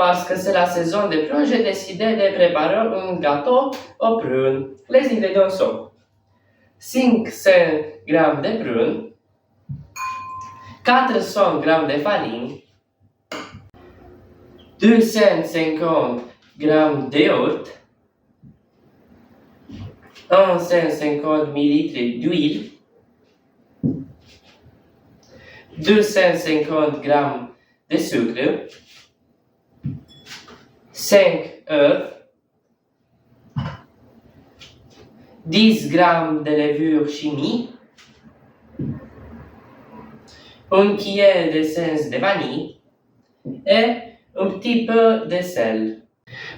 parce que c'est la saison des prunes, j'ai décidé de préparer un gâteau aux prunes. Les ingrédients sont 500 g de prunes, 400 g de farine, 250 g de yaourt, 150 ml d'huile, 250 g de sucre, 5 œufs, 10 g de levure chimique, une cuillère d'essence de vanille et un petit peu de sel.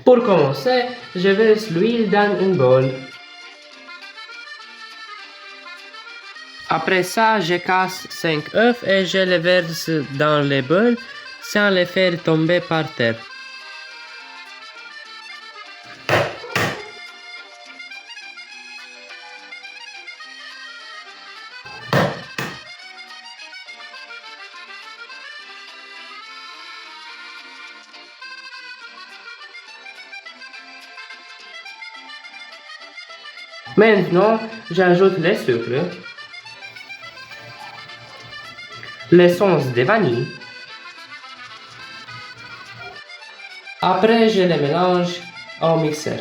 Pour commencer, je verse l'huile dans une bol. Après ça, je casse 5 œufs et je les verse dans le bol sans les faire tomber par terre. Maintenant, j'ajoute le sucre, l'essence de vanille. Après, je les mélange au mixeur.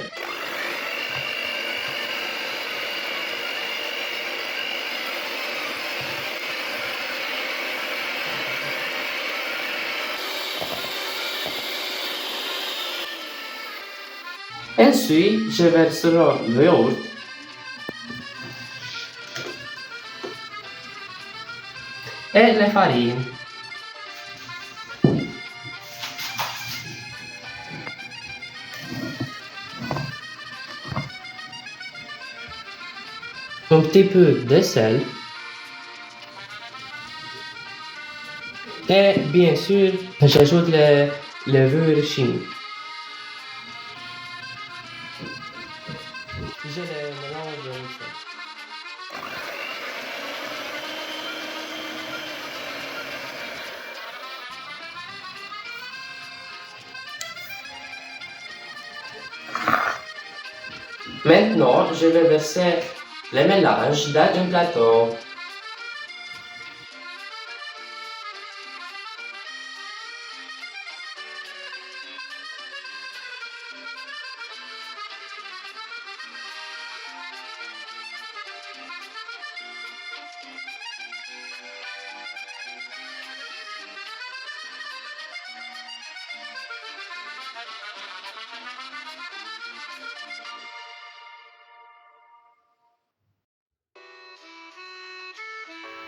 Ensuite, je verserai le yaourt et la farine. Un petit peu de sel. Et bien sûr, j'ajoute les levures chimiques. Je les mélange au mixeur. Maintenant, je vais verser le mélange dans un plateau.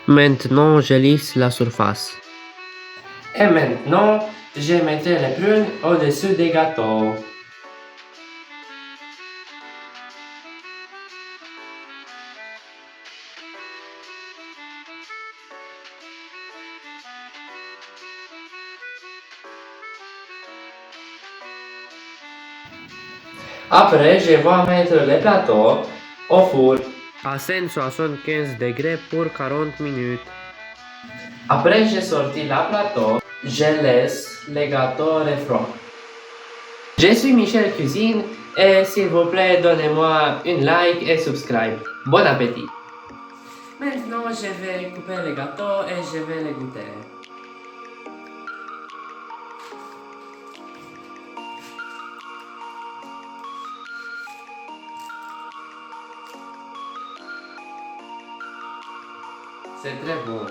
Maintenant, je lisse la surface. Et maintenant, je mettrai les prunes au-dessus des gâteaux. Après, je vais mettre les plateaux au four à 175 degrés pour 40 minutes. Après, j'ai sorti le plateau, je laisse les gâteaux refroidis. Je suis Michel Cuisine et s'il vous plaît, donnez-moi un like et subscribe. Bon appétit! Maintenant, je vais couper les gâteaux et je vais les goûter. C'est très bon.